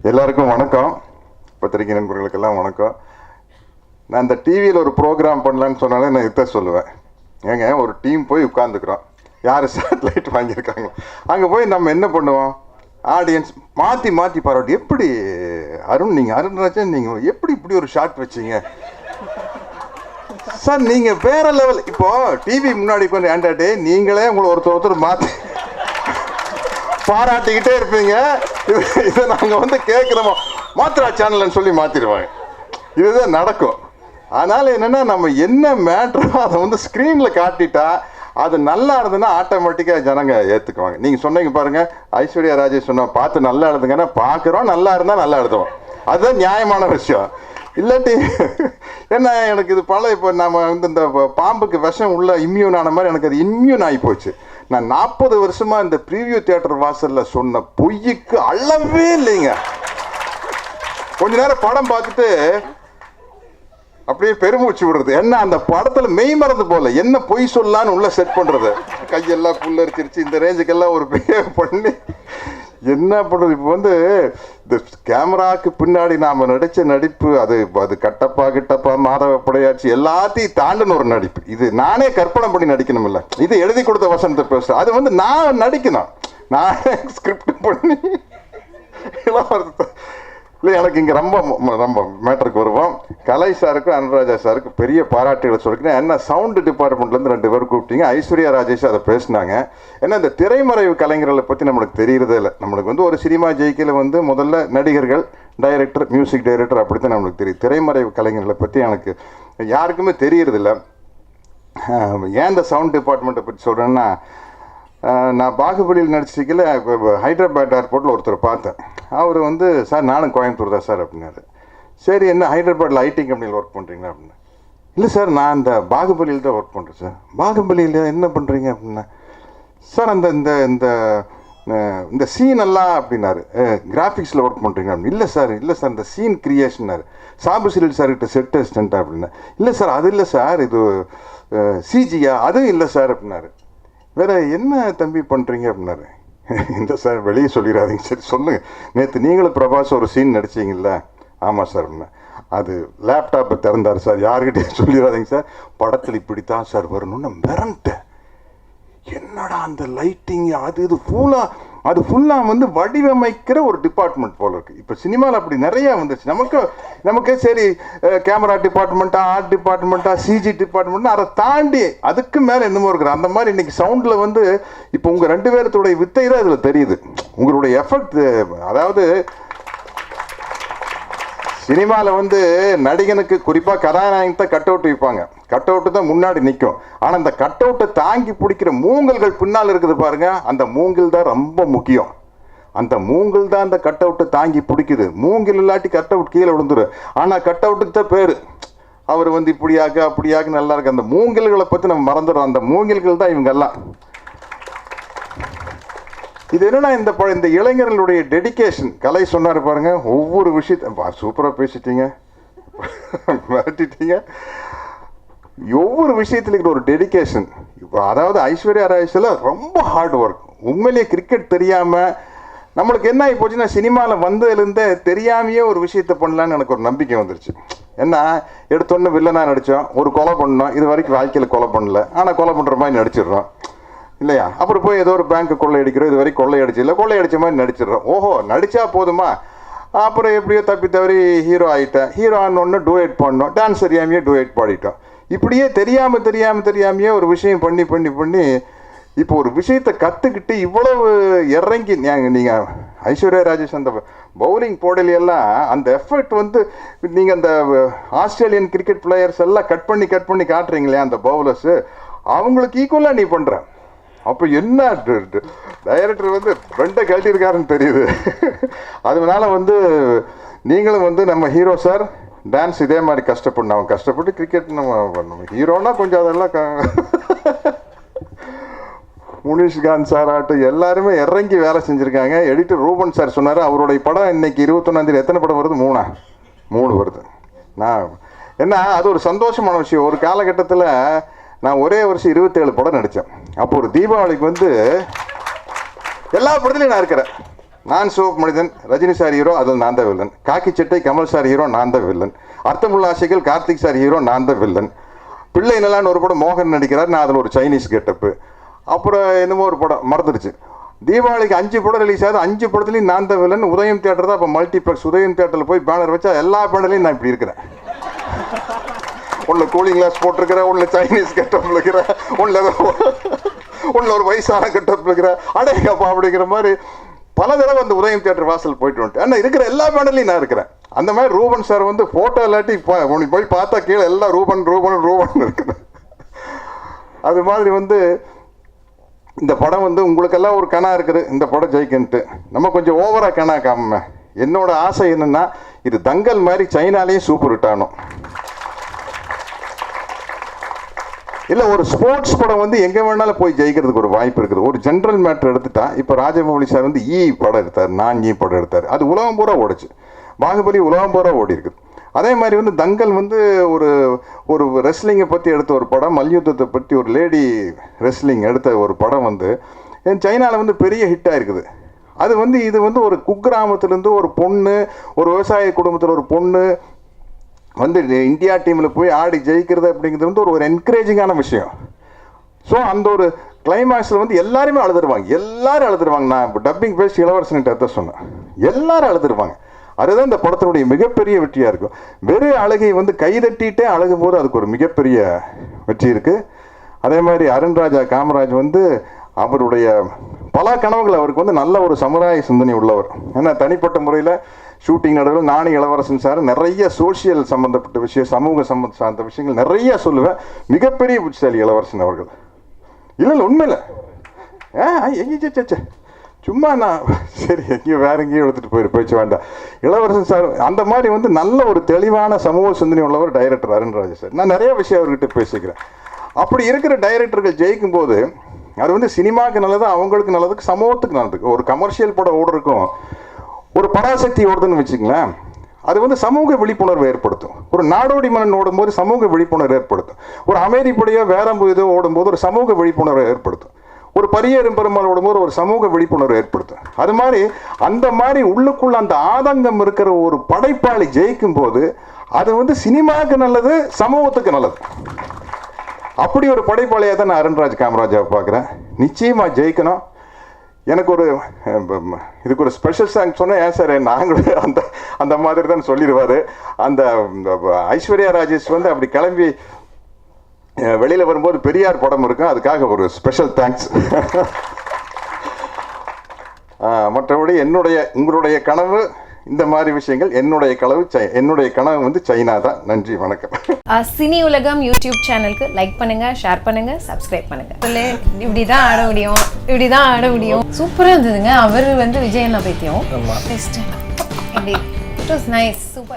எல்லாருக்கும் வணக்கம். பத்திரிகை நண்பர்களுக்கெல்லாம் வணக்கம். நான் இந்த டிவியில் ஒரு ப்ரோக்ராம் பண்ணலான்னு சொன்னாலே நான் இதை சொல்லுவேன். ஏங்க, ஒரு டீம் போய் உட்காந்துக்கிறோம், யார் சேட்டலைட் வாங்கியிருக்காங்க, அங்கே போய் நம்ம என்ன பண்ணுவோம், ஆடியன்ஸ் மாற்றி மாற்றி பாராட்டி, எப்படி அருண்ராஜன் நீங்கள் எப்படி இப்படி ஒரு ஷாட் வச்சிங்க சார், நீங்கள் வேற லெவல். இப்போது டிவி முன்னாடி கொஞ்சம் ஆண்டாட்டே நீங்களே உங்களை ஒருத்தர் மாற்றி பாராட்டிக்கிட்டே இருப்பீங்க. இதை நாங்கள் வந்து கேட்குறோமோ மாத்திரா சேனல்னு சொல்லி மாற்றிடுவாங்க. இதுதான் நடக்கும். அதனால் என்னென்னா, நம்ம என்ன மேட்ரோ அதை வந்து ஸ்க்ரீனில் காட்டிட்டா அது நல்லா இருந்ததுன்னா ஆட்டோமேட்டிக்காக ஜனங்க ஏற்றுக்குவாங்க. நீங்கள் சொன்னீங்க பாருங்கள், ஐஸ்வர்யா ராஜேஷ் சொன்னால் பார்த்து நல்லா எழுதுங்கன்னா பார்க்குறோம், நல்லா இருந்தால் நல்லா எழுதுவோம். அதுதான் நியாயமான விஷயம். இல்லாட்டி என்ன, எனக்கு இது இப்போ நம்ம வந்து இந்த பாம்புக்கு விஷம் உள்ள இம்யூன் ஆன மாதிரி எனக்கு அது இம்யூன் ஆகி போச்சு. நான் 40 வருஷமாக இந்த ப்ரீவியூ தியேட்டர் வாசலில் சொன்ன பொய்யுக்கு அளவே இல்லைங்க. கொஞ்ச நேரம் படம் பார்த்துட்டு அப்படியே பெருமூச்சு விடுறது. என்ன, அந்த படத்தில் மெய் மறந்து போல என்ன பொய் சொல்லலான்னு உள்ள செட் பண்ணுறது, கையெல்லாம் புல்லரிச்சிருச்சு, இந்த ரேஞ்சுக்கெல்லாம் ஒரு பிஹேவ் பண்ணி என்ன பண்ணுறது. இப்போ வந்து இந்த கேமராவுக்கு பின்னாடி நாம் நடித்த நடிப்பு அது கட்டப்பா மாதவப்படையாச்சு எல்லாத்தையும் தாண்டின ஒரு நடிப்பு. இது நானே கற்பனை பண்ணி நடிக்கணும் இல்லை, இது எழுதி கொடுத்த வசனத்தை பேசுகிறேன். அது வந்து நான் நடிக்கணும், நானே ஸ்கிரிப்ட் பண்ணி இல்லை. எனக்கு இங்கே ரொம்ப மேட்டருக்கு வருவோம். கலை சாருக்கும் அனுராஜா சாருக்கும் பெரிய பாராட்டுகளை சொல்லிக்கிறேன். என்ன, சவுண்டு டிபார்ட்மெண்ட்லேருந்து 2 பேர் கூப்பிட்டீங்க, ஐஸ்வர்யா ராஜேஷ் அதை பேசினாங்க. ஏன்னா இந்த திரைமறைவு கலைஞர்களை பற்றி நம்மளுக்கு தெரியறதே இல்லை. நம்மளுக்கு வந்து ஒரு சினிமா ஜெயிக்கையில் வந்து முதல்ல நடிகர்கள், டைரக்டர், மியூசிக் டைரக்டர், அப்படி தான் நம்மளுக்கு தெரியும். திரைமறைவு கலைஞர்களை பற்றி எனக்கு யாருக்குமே தெரியறதில்ல. ஏன் இந்த சவுண்ட் டிபார்ட்மெண்ட்டை பற்றி சொல்கிறேன்னா, நான் பாகுபலியில் நடிச்சிக்கல ஹைதராபாத் ஏர்போர்ட்டில் ஒருத்தர் பார்த்தேன். அவர் வந்து, சார் நானும் கோயம்புத்தூர் தான் சார் அப்படின்னாரு. சரி, என்ன ஹைதராபாத்தில் ஐடி கம்பெனியில் ஒர்க் பண்ணுறீங்களா அப்படின்னா, இல்லை சார் நான் அந்த பாகுபலியில் தான் ஒர்க் பண்ணுறேன் சார். பாகுபலியில் என்ன பண்ணுறீங்க அப்படின்னா, சார் அந்த இந்த இந்த இந்த சீன் எல்லாம் அப்படின்னாரு, கிராஃபிக்ஸில் ஒர்க் பண்ணுறீங்க அப்படின்னு. இல்லை சார் இந்த சீன் கிரியேஷன்னாரு. சாபு சிறில் சார்கிட்ட செட் அசிஸ்டண்ட்டா அப்படின்னா, இல்லை சார் அது இல்லை சார், இது சிஜியா, அதுவும் இல்லை சார் அப்படின்னாரு. வேறு என்ன தம்பி பண்ணுறீங்க அப்படின்னாரு. இந்த சார் வெளியே சொல்லிடாதீங்க. சரி சொல்லுங்கள், நேற்று நீங்களும் பிரபாஸ் ஒரு சீன் நடிச்சிங்கல்ல. ஆமாம் சார் அப்படின்னா. அது லேப்டாப்பை திறந்தார் சார், யார்கிட்டையும் சொல்லிடாதீங்க சார், படத்தில் இப்படித்தான் சார் வரணும்னு மிரண்டேன். என்னடா அந்த லைட்டிங் இது ஃபுல்லாக வந்து வடிவமைக்கிற ஒரு டிபார்ட்மெண்ட் போல இருக்குது. இப்போ சினிமாவில் அப்படி நிறையா வந்துருச்சு. நமக்கு சரி, கேமரா டிபார்ட்மெண்ட்டா, ஆர்ட் டிபார்ட்மெண்ட்டா, சிஜி டிபார்ட்மெண்ட்னா அதை தாண்டி அதுக்கு மேலே என்னமோ இருக்கிற அந்த மாதிரி இன்றைக்கி சவுண்டில் வந்து இப்போ உங்கள் 2 பேர்த்தோடைய வித்தை தான் இதில் தெரியுது. உங்களுடைய எஃபெக்ட், அதாவது சினிமாவில் வந்து நடிகனுக்கு குறிப்பாக கதாநாயகத்தை கட் அவுட் வைப்பாங்க, கட் அவுட்டு தான் முன்னாடி நிற்கும். ஆனால் அந்த கட் அவுட்டை தாங்கி பிடிக்கிற மூங்கல்கள் பின்னால் இருக்குது பாருங்க, அந்த மூங்கில் தான் ரொம்ப முக்கியம். அந்த மூங்கில் தான் அந்த கட் அவுட்டை தாங்கி பிடிக்குது. மூங்கில் இல்லாட்டி கட் அவுட் கீழே விழுந்துடும். ஆனால் கட் அவுட்டுக்கு தான் பேர். அவர் வந்து இப்படியாக அப்படியாக நல்லா இருக்கு. அந்த மூங்கில்களை பற்றி நம்ம மறந்துடுறோம். அந்த மூங்கில்கள் தான் இவங்கெல்லாம். இது என்னன்னா, இந்த இளைஞர்களுடைய டெடிக்கேஷன். கலை சொன்னார் பாருங்க, ஒவ்வொரு விஷயத்த சூப்பராக பேசிட்டீங்க, மிரட்டிட்டீங்க. ஒவ்வொரு விஷயத்துல இருக்கிற ஒரு டெடிக்கேஷன். இப்போ அதாவது ஐஸ்வர்யா ராஜேஷில் ரொம்ப ஹார்ட் ஒர்க். உண்மையிலேயே கிரிக்கெட் தெரியாமல் நம்மளுக்கு என்ன ஆகி போச்சுன்னா, சினிமாவில் வந்ததுலேருந்தே தெரியாமையே ஒரு விஷயத்த பண்ணலான்னு எனக்கு ஒரு நம்பிக்கை வந்துருச்சு. ஏன்னா எடுத்தோன்னு வில்லனாக நடித்தோம், ஒரு கொலை பண்ணோம், இது வரைக்கும் வாழ்க்கையில் கொலை பண்ணல, ஆனால் கொலை பண்ணுற மாதிரி நடிச்சிடுறோம் இல்லையா. அப்புறம் போய் ஏதோ ஒரு பேங்க்கு கொள்ளையடிக்கிறோம், இது வரைக்கும் கொள்ளையடிச்ச மாதிரி நடிச்சிடுறோம். ஓஹோ, நடித்தா போதுமா? அப்புறம் எப்படியோ தப்பி தவறி ஹீரோ ஆகிட்டேன். ஹீரோ ஆனோன்னு டூயட் பண்ணோம், டான்ஸ் தெரியாமையே டூயட் பாடிட்டோம். இப்படியே தெரியாமையே ஒரு விஷயம் பண்ணி இப்போ ஒரு விஷயத்தை கற்றுக்கிட்டு இவ்வளவு இறங்கி நீங்கள் ஐஸ்வர்யா ராஜேஷ் அந்த பவுலிங் போடலையெல்லாம் அந்த எஃபெக்ட் வந்து நீங்கள் அந்த ஆஸ்திரேலியன் கிரிக்கெட் பிளேயர்ஸ் எல்லாம் கட் பண்ணி காட்டுறீங்களே அந்த பவுலர்ஸு, அவங்களுக்கு ஈக்குவலாக நீ பண்ணுற. அப்போ என்ன டைரக்டர் வந்து ரெண்டை கழட்டியிருக்காருன்னு தெரியுது. அதனால வந்து நீங்களும் வந்து நம்ம ஹீரோ சார் டான்ஸ் இதே மாதிரி கஷ்டப்பட்டு கிரிக்கெட் நம்ம பண்ணணும். ஹீரோனா கொஞ்சம் அதெல்லாம் முனிஷ்காந்த் சார் ஆட்டும் எல்லாருமே இறங்கி வேலை செஞ்சுருக்காங்க. எடிட்டர் ரூபன் சார் சொன்னார், அவருடைய படம் இன்னைக்கு 21ஆம் எத்தனை படம் வருது? 3 வருது. நான் என்ன, அது ஒரு சந்தோஷமான விஷயம். ஒரு காலகட்டத்தில் நான் ஒரே வருஷம் 27 படம் நடித்தேன். அப்போ ஒரு தீபாவளிக்கு வந்து எல்லா படத்துலையும் நான் இருக்கிறேன். நான் சிவப்பு மனிதன், ரஜினி சார் ஹீரோ, அதில் நான் தான் வில்லன். காக்கி சட்டை கமல் சார் ஹீரோ, நான் தான் வில்லன். அர்த்தமுள்ள ஆசைகள் கார்த்திக் சார் ஹீரோ, நான் தான் வில்லன். பிள்ளை நல்லான்னு ஒரு படம் மோகன் நடிக்கிறார், நான் அதில் ஒரு சைனீஸ் கெட்டப்பு. அப்புறம் என்னமோ ஒரு படம் மறந்துடுச்சு. தீபாவளிக்கு 5 படம் ரிலீஸ் ஆகுது, 5 படத்துலையும் நான் தான் வில்லன். உதயம் தியேட்டர் தான் இப்போ மல்டிப்ளெக்ஸ். உதயம் தியேட்டரில் போய் பேனர் வச்சா எல்லா பேனர்லையும் நான் இப்படி இருக்கிறேன். உள்ள கூலிங் கிளாஸ் போட்டிருக்கிறேன், உள்ள சைனீஸ் கெட்டப் இருக்கிறேன், உள்ள ஒரு வயசான கெட்டப் இருக்கிறேன். அடையப்பா அப்படிங்கிற மாதிரி பல தடவை அந்த உதயம் தியேட்டர் வாசல் போயிட்டு வந்துட்டு ஆனால் இருக்கிற எல்லா பேனர்லையும் நான் இருக்கிறேன். அந்த மாதிரி ரூபன் சார் வந்து ஃபோட்டோ இல்லாட்டி போய் பார்த்தா கீழே எல்லாம் ரூபன் ரூபன் ரூபன் இருக்குது. அது மாதிரி வந்து இந்த படம் வந்து உங்களுக்கெல்லாம் ஒரு கணா இருக்குது, இந்த படம் ஜெயிக்கன்ட்டு. நம்ம கொஞ்சம் ஓவராக கணா காம. என்னோட ஆசை என்னென்னா இது தங்கல் மாதிரி சைனாலேயும் சூப்பர் ஹிட் ஆகணும். இல்லை ஒரு ஸ்போர்ட்ஸ் படம் வந்து எங்கே வேணாலும் போய் ஜெயிக்கிறதுக்கு ஒரு வாய்ப்பு இருக்குது. ஒரு ஜென்ரல் மேட்ரு எடுத்துட்டா இப்போ ராஜமௌலி சார் வந்து படம் எடுத்தார், நான் படம் எடுத்தார். அது உலகம் பூரா ஓடிச்சு. பாகுபலி உலகம் பூரா ஓடி இருக்குது. அதே மாதிரி வந்து தங்கல் வந்து ஒரு ஒரு ரெஸ்லிங்கை பற்றி எடுத்த ஒரு படம், மல்யுத்தத்தை பற்றி ஒரு லேடி ரெஸ்லிங் எடுத்த ஒரு படம் வந்து சைனாவில் வந்து பெரிய ஹிட்டாக இருக்குது. அது வந்து இது வந்து ஒரு குக்கிராமத்துலேருந்து ஒரு பொண்ணு, ஒரு விவசாய குடும்பத்தில் ஒரு பொண்ணு வந்து இந்தியா டீமில் போய் ஆடி ஜெயிக்கிறது அப்படிங்கிறது வந்து ஒரு என்கரேஜிங்கான விஷயம். ஸோ அந்த ஒரு கிளைமேக்ஸில் வந்து எல்லாருமே அழுதுருவாங்க. நான் இப்போ டப்பிங் பேசி இளவரசன்கிட்ட அதை சொன்னேன், எல்லாரும் அழுதுருவாங்க. அதுதான் இந்த படத்தினுடைய மிகப்பெரிய வெற்றியாக இருக்கும். வெறும் அழகை வந்து கைதட்டிகிட்டே அழகும் போது அதுக்கு ஒரு மிகப்பெரிய வெற்றி இருக்குது. அதே மாதிரி அருண்ராஜா காமராஜ் வந்து அவருடைய பல கனவுகள், அவருக்கு வந்து நல்ல ஒரு சமுதாய சிந்தனை உள்ளவர். ஏன்னா தனிப்பட்ட முறையில் ஷூட்டிங் நடுவில் நானும் இளவரசன் சார் நிறைய சோசியல் சம்மந்தப்பட்ட விஷயம், சமூக சார்ந்த விஷயங்கள் நிறைய சொல்லுவேன். மிகப்பெரிய புத்திசாலி இளவரசன் அவர்கள். இல்லை உண்மையில் எங்கே சும்மா நான் சரி எங்கேயும் வேற எங்கேயும் எடுத்துகிட்டு போயிடுச்சு வேண்டாம். இளவரசன் சார் அந்த மாதிரி வந்து நல்ல ஒரு தெளிவான சமூக சிந்தனை உள்ளவர் டைரக்டர் அருண்ராஜா சார். நான் நிறைய விஷயம் அவர்கிட்ட பேசிக்கிறேன். அப்படி இருக்கிற டைரக்டர்கள் ஜெயிக்கும் போது அது வந்து சினிமாவுக்கு நல்லது, அவங்களுக்கு நல்லதுக்கு, சமூகத்துக்கு நல்லதுக்கு. ஒரு கமர்ஷியல் படம் ஓடுறதுக்கும் ஒரு பராசக்தி ஓடுதுன்னு வச்சுங்களேன், அது வந்து சமூக விழிப்புணர்வு ஏற்படுத்தும். ஒரு நாடோடி மன்னன் ஓடும்போது சமூக விழிப்புணர்வு ஏற்படுத்தும். ஒரு அமைதிப்படையோ வேற இதோ ஓடும்போது ஒரு சமூக விழிப்புணர்வு ஏற்படுத்தும். ஒரு பரியேறும் பெருமாள் ஓடும்போது ஒரு சமூக விழிப்புணர்வு ஏற்படுத்தும். அது மாதிரி அந்த மாதிரி உள்ளுக்குள்ள அந்த ஆதங்கம் இருக்கிற ஒரு படைப்பாளி ஜெயிக்கும் போது அது வந்து சினிமாவுக்கு நல்லது, சமூகத்துக்கு நல்லது. அப்படி ஒரு படைப்பாளியாக தான் நான் அருண்ராஜ் காமராஜாவை பார்க்குறேன். நிச்சயமாக ஜெயிக்கணும். எனக்கு ஒரு இதுக்கு ஒரு ஸ்பெஷல் சாங் சொன்னேன். ஏன் சார் நாங்களும் அந்த அந்த மாதிரி தான் சொல்லிடுவார். அந்த ஐஸ்வர்யா ராஜேஷ் வந்து அப்படி கிளம்பி வெளியில் வரும்போது பெரியார் படம் இருக்கும், அதுக்காக ஒரு ஸ்பெஷல் தேங்க்ஸ். மற்றபடி உங்களுடைய கனவு இந்த மாதிரி விஷயங்கள், என்னுடைய கனவு வந்து சைனா தான். நன்றி, வணக்கம். சினி உலகம் யூடியூப் சேனலுக்கு லைக் பண்ணுங்க, ஷேர் பண்ணுங்க, சப்ஸ்கிரைப் பண்ணுங்க. இப்படிதான் ஆட முடியும். சூப்பரா இருந்ததுங்க. அவர் வந்து விஜய் அண்ணா பைத்தியம். It was nice, super.